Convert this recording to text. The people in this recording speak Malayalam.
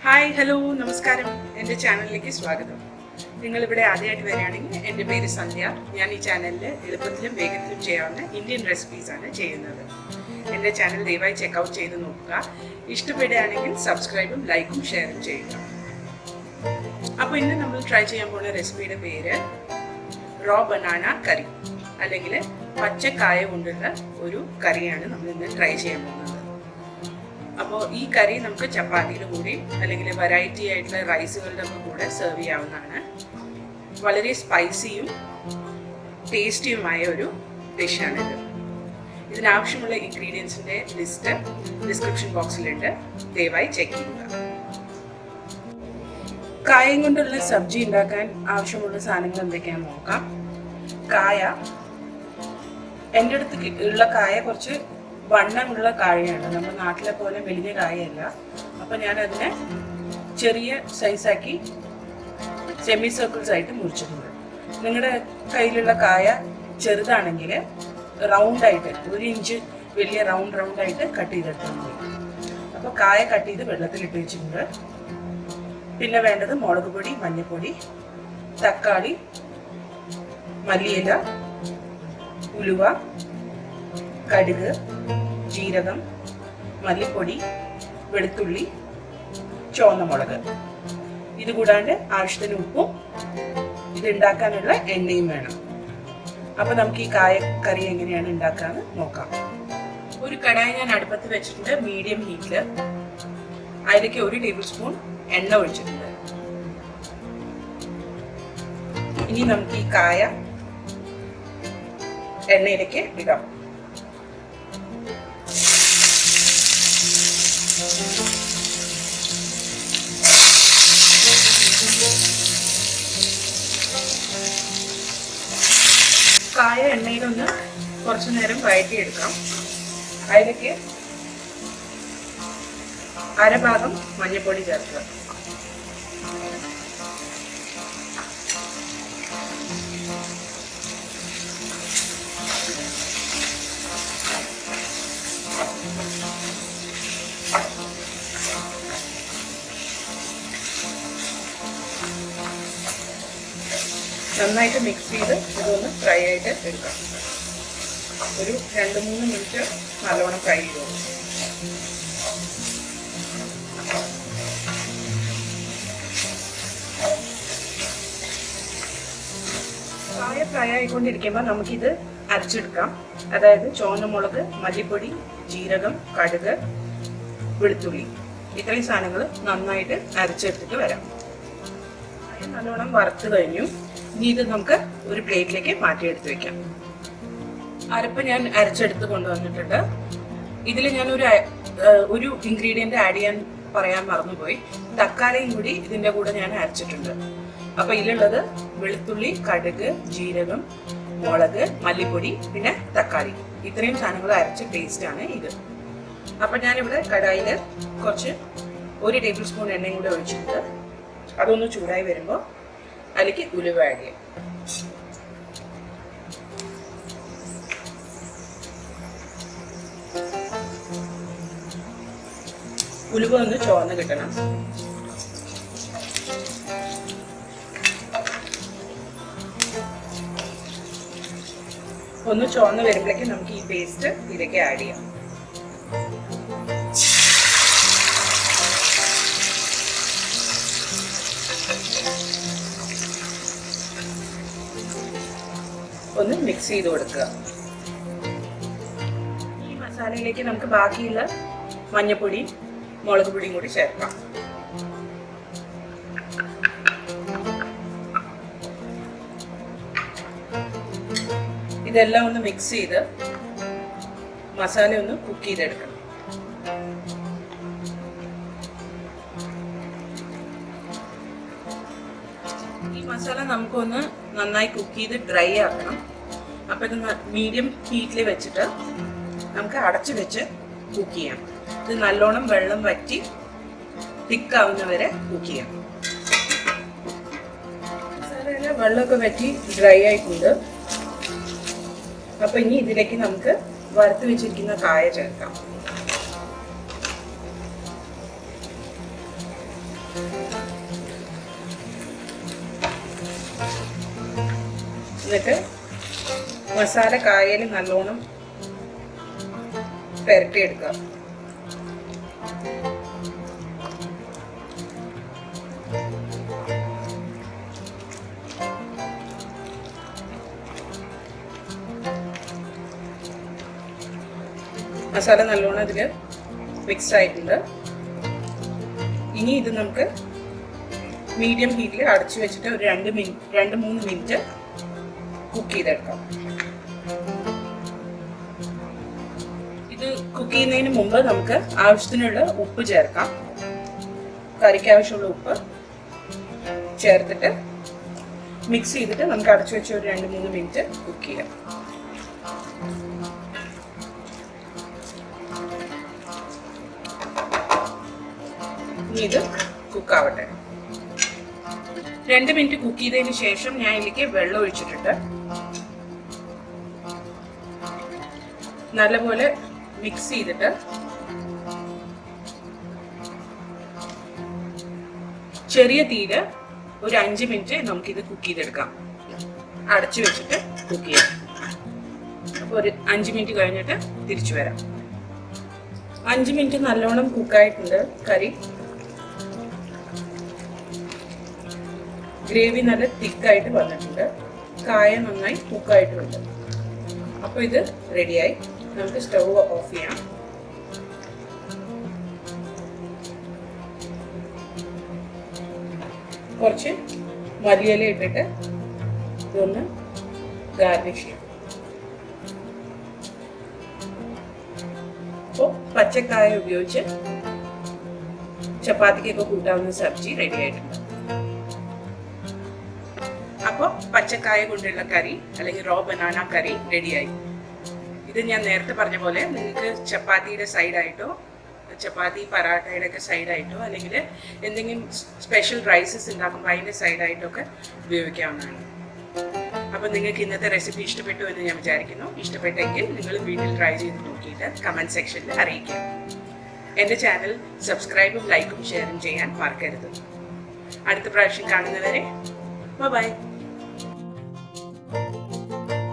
ഹായ് ഹലോ നമസ്കാരം. എൻ്റെ ചാനലിലേക്ക് സ്വാഗതം. നിങ്ങളിവിടെ ആദ്യമായിട്ട് വരികയാണെങ്കിൽ എൻ്റെ പേര് സന്ധ്യ. ഞാൻ ഈ ചാനലിൽ എളുപ്പത്തിലും വേഗത്തിലും ചെയ്യാവുന്ന ഇന്ത്യൻ റെസിപ്പീസാണ് ചെയ്യുന്നത്. എൻ്റെ ചാനൽ ദയവായി ചെക്കൗട്ട് ചെയ്ത് നോക്കുക. ഇഷ്ടപ്പെടുകയാണെങ്കിൽ സബ്സ്ക്രൈബും ലൈക്കും ഷെയറും ചെയ്യുക. അപ്പോൾ ഇന്ന് നമ്മൾ ട്രൈ ചെയ്യാൻ പോകുന്ന റെസിപ്പിയുടെ പേര് റോ ബനാന കറി, അല്ലെങ്കിൽ പച്ചക്കായ കൊണ്ടുള്ള ഒരു കറിയാണ് നമ്മൾ ഇന്ന് ട്രൈ ചെയ്യാൻ പോകുന്നത്. അപ്പോൾ ഈ കറി നമുക്ക് ചപ്പാത്തിയുടെ കൂടെ അല്ലെങ്കിൽ വെറൈറ്റി ആയിട്ടുള്ള റൈസുകളുടെ കൂടെ സെർവ് ചെയ്യാവുന്നതാണ്. വളരെ സ്പൈസിയും ടേസ്റ്റിയുമായ ഒരു ഡിഷാണിത്. ഇതിനാവശ്യമുള്ള ഇൻഗ്രീഡിയൻസിൻ്റെ ലിസ്റ്റ് ഡിസ്ക്രിപ്ഷൻ ബോക്സിലുണ്ട്, ദയവായി ചെക്ക് ചെയ്യുക. കായം കൊണ്ടുള്ള സബ്ജി ഉണ്ടാക്കാൻ ആവശ്യമുള്ള സാധനങ്ങൾ എന്തൊക്കെയാണെന്ന് നോക്കാം. കായ, എൻ്റെ അടുത്ത് ഉള്ള കായ കുറച്ച് വണ്ണമുള്ള കായയാണ്, നമ്മുടെ നാട്ടിലെ പോലെ വലിയ കായയല്ല. അപ്പം ഞാനതിനെ ചെറിയ സൈസാക്കി സെമി സർക്കിൾസ് ആയിട്ട് മുറിച്ചിട്ടുണ്ട്. നിങ്ങളുടെ കയ്യിലുള്ള കായ ചെറുതാണെങ്കിൽ റൗണ്ടായിട്ട് 1 ഇഞ്ച് വലിയ റൗണ്ടായിട്ട് കട്ട് ചെയ്തെടുത്താൽ മതി. അപ്പോൾ കായ കട്ട് ചെയ്ത് വെള്ളത്തിലിട്ട് വെച്ചിട്ടുണ്ട്. പിന്നെ വേണ്ടത് മുളക് പൊടി, മഞ്ഞൾപ്പൊടി, തക്കാളി, മല്ലിയില, ഉലുവ, കടുക്, ജീരകം, മല്ലിപ്പൊടി, വെളുത്തുള്ളി, ചുവന്ന മുളക്. ഇത് കൂടാണ്ട് ആവശ്യത്തിന് ഉപ്പും ഇത് ഉണ്ടാക്കാനുള്ള എണ്ണയും വേണം. അപ്പോൾ നമുക്ക് ഈ കായ കറി എങ്ങനെയാണ് ഉണ്ടാക്കാന്ന് നോക്കാം. ഒരു കടായി ഞാൻ അടുപ്പത്ത് വെച്ചിട്ടുണ്ട്, മീഡിയം ഹീറ്റിൽ. അതിലേക്ക് 1 ടേബിൾ സ്പൂൺ എണ്ണ ഒഴിച്ചിട്ടുണ്ട്. ഇനി നമുക്ക് ഈ കായ എണ്ണയിലേക്ക് ഇടാം. കായ എണ്ണയിലൊന്ന് കുറച്ചു നേരം വഴറ്റിയെടുക്കാം. അതിലേക്ക് അരഭാഗം മഞ്ഞൾപ്പൊടി ചേർക്കുക. നന്നായിട്ട് മിക്സ് ചെയ്ത് ഇതൊന്ന് ഫ്രൈ ആയിട്ട് എടുക്കാം. ഒരു 2-3 മിനിറ്റ് നല്ലോണം ഫ്രൈ ചെയ്തു. കായ ഫ്രൈ ആയിക്കൊണ്ടിരിക്കുമ്പോൾ നമുക്കിത് അരച്ചെടുക്കാം. അതായത് ചുവന്ന മുളക്, മല്ലിപ്പൊടി, ജീരകം, കടുക്, വെളുത്തുള്ളി, ഇത്രയും സാധനങ്ങൾ നന്നായിട്ട് അരച്ചെടുത്തിട്ട് വരാം. നല്ലോണം വറുത്ത് കഴിഞ്ഞു. ഇനി ഇത് നമുക്ക് ഒരു പ്ലേറ്റിലേക്ക് മാറ്റിയെടുത്ത് വെക്കാം. അരപ്പ് ഞാൻ അരച്ചെടുത്ത് കൊണ്ടുവന്നിട്ടുണ്ട്. ഇതിൽ ഞാൻ ഒരു ഇൻഗ്രീഡിയൻറ്റ് ആഡ് ചെയ്യാൻ പറയാൻ മറന്നുപോയി. തക്കാളിയും കൂടി ഇതിൻ്റെ കൂടെ ഞാൻ അരച്ചിട്ടുണ്ട്. അപ്പോൾ ഇതിലുള്ളത് വെളുത്തുള്ളി, കടുക്, ജീരകം, മുളക്, മല്ലിപ്പൊടി, പിന്നെ തക്കാളി, ഇത്രയും സാധനങ്ങൾ അരച്ച പേസ്റ്റാണ് ഇത്. അപ്പം ഞാനിവിടെ കടായിൽ കുറച്ച് 1 ടേബിൾ സ്പൂൺ എണ്ണയും കൂടെ ഒഴിച്ചിട്ടുണ്ട്. അതൊന്ന് ചൂടായി വരുമ്പോൾ അതിലേക്ക് ഉലുവ ആഡ് ചെയ്യാം. ഉലുവ ഒന്ന് ചുവന്ന് കിട്ടണം. ഒന്ന് ചുവന്ന് വരുമ്പോഴേക്കും നമുക്ക് ഈ പേസ്റ്റ് ഇതിലേക്ക് ആഡ് ചെയ്യാം. ഒന്ന് മിക്സ് ചെയ്ത് കൊടുക്കുക. ഈ മസാലയിലേക്ക് നമുക്ക് ബാക്കിയുള്ള മഞ്ഞൾപ്പൊടി, മുളക് പൊടിയും കൂടി ചേർക്കാം. ഇതെല്ലാം ഒന്ന് മിക്സ് ചെയ്ത് മസാല ഒന്ന് കുക്ക് ചെയ്തെടുക്കണം. ഈ മസാല നമുക്കൊന്ന് നന്നായി കുക്ക് ചെയ്ത് ഡ്രൈ ആക്കണം. അപ്പോൾ ഇത് മീഡിയം ഹീറ്റിൽ വെച്ചിട്ട് നമുക്ക് അടച്ചു വെച്ച് കുക്ക് ചെയ്യാം. ഇത് നല്ലോണം വെള്ളം വറ്റി തിക്കാവുന്നവരെ കുക്ക് ചെയ്യാം. മസാലയിലെ വെള്ളമൊക്കെ വറ്റി ഡ്രൈ ആയിട്ടുണ്ട്. അപ്പോൾ ഇനി ഇതിലേക്ക് നമുക്ക് വറുത്ത് വെച്ചിരിക്കുന്ന കായ ചേർക്കാം. എന്നിട്ട് മസാല കായയിൽ നല്ലോണം പുരട്ടിയെടുക്കുക. മസാല നല്ലോണം ഇതിൽ മിക്സ് ആയിട്ടുണ്ട്. ഇനി ഇത് നമുക്ക് മീഡിയം ഹീറ്റിൽ അടച്ചു വെച്ചിട്ട് ഒരു 2-3 മിനിറ്റ് കുക്ക് ചെയ്തെടുക്കാം. ഇത് കുക്ക് ചെയ്യുന്നതിന് മുമ്പ് നമുക്ക് ആവശ്യത്തിനുള്ള ഉപ്പ് ചേർക്കാം. കറിക്ക് ആവശ്യമുള്ള ഉപ്പ് ചേർത്തിട്ട് മിക്സ് ചെയ്തിട്ട് നമുക്ക് അടച്ചു വെച്ച് ഒരു 2-3 മിനിറ്റ് കുക്ക് ചെയ്യാം. ഇനി ഇത് കുക്കാവട്ടെ. 2 മിനിറ്റ് കുക്ക് ചെയ്തതിന് ശേഷം ഞാൻ ഇതിലേക്ക് വെള്ളം ഒഴിച്ചിട്ടുണ്ട്. നല്ലപോലെ മിക്സ് ചെയ്തിട്ട് ചെറിയ തീയില് ഒരു 5 മിനിറ്റ് നമുക്കിത് കുക്ക് ചെയ്തെടുക്കാം. അടച്ചു വെച്ചിട്ട് കുക്ക് ചെയ്യാം. അപ്പോൾ ഒരു 5 മിനിറ്റ് കഴിഞ്ഞിട്ട് തിരിച്ചു വരാം. 5 മിനിറ്റ് നല്ലോണം കുക്കായിട്ടുണ്ട് കറി. ഗ്രേവി നല്ല തിക്കായിട്ട് വന്നിട്ടുണ്ട്. കായ നന്നായി കുക്കായിട്ടുമുണ്ട്. അപ്പോൾ ഇത് റെഡിയായി. നമുക്ക് സ്റ്റൗ ഓഫ് ചെയ്യാം. കുറച്ച് മല്ലിയില ഇട്ടിട്ട് ഇതൊന്ന് ഗാർണിഷ് ചെയ്യാം. അപ്പോൾ പച്ചക്കായ ഉപയോഗിച്ച് ചപ്പാത്തിക്കൊക്കെ കൂട്ടാവുന്ന സബ്ജി റെഡി ആയിട്ടുണ്ട്. അപ്പോൾ പച്ചക്കായ കൊണ്ടുള്ള കറി അല്ലെങ്കിൽ റോ ബനാന കറി റെഡിയായി. ഇത് ഞാൻ നേരത്തെ പറഞ്ഞ പോലെ നിങ്ങൾക്ക് ചപ്പാത്തിയുടെ സൈഡായിട്ടോ ചപ്പാത്തി പറാട്ടയുടെ ഒക്കെ സൈഡായിട്ടോ അല്ലെങ്കിൽ എന്തെങ്കിലും സ്പെഷ്യൽ റൈസസ് ഉണ്ടാക്കുമ്പോൾ അതിൻ്റെ സൈഡായിട്ടോ ഒക്കെ ഉപയോഗിക്കാവുന്നതാണ്. അപ്പോൾ നിങ്ങൾക്ക് ഇന്നത്തെ റെസിപ്പി ഇഷ്ടപ്പെട്ടു എന്ന് ഞാൻ വിചാരിക്കുന്നു. ഇഷ്ടപ്പെട്ടെങ്കിൽ നിങ്ങൾ വീട്ടിൽ ട്രൈ ചെയ്ത് നോക്കിയിട്ട് കമൻറ്റ് സെക്ഷനിൽ അറിയിക്കുക. എൻ്റെ ചാനൽ സബ്സ്ക്രൈബും ലൈക്കും ഷെയറും ചെയ്യാൻ മറക്കരുത്. അടുത്ത പ്രാവശ്യം കാണുന്നവരെ ബൈ.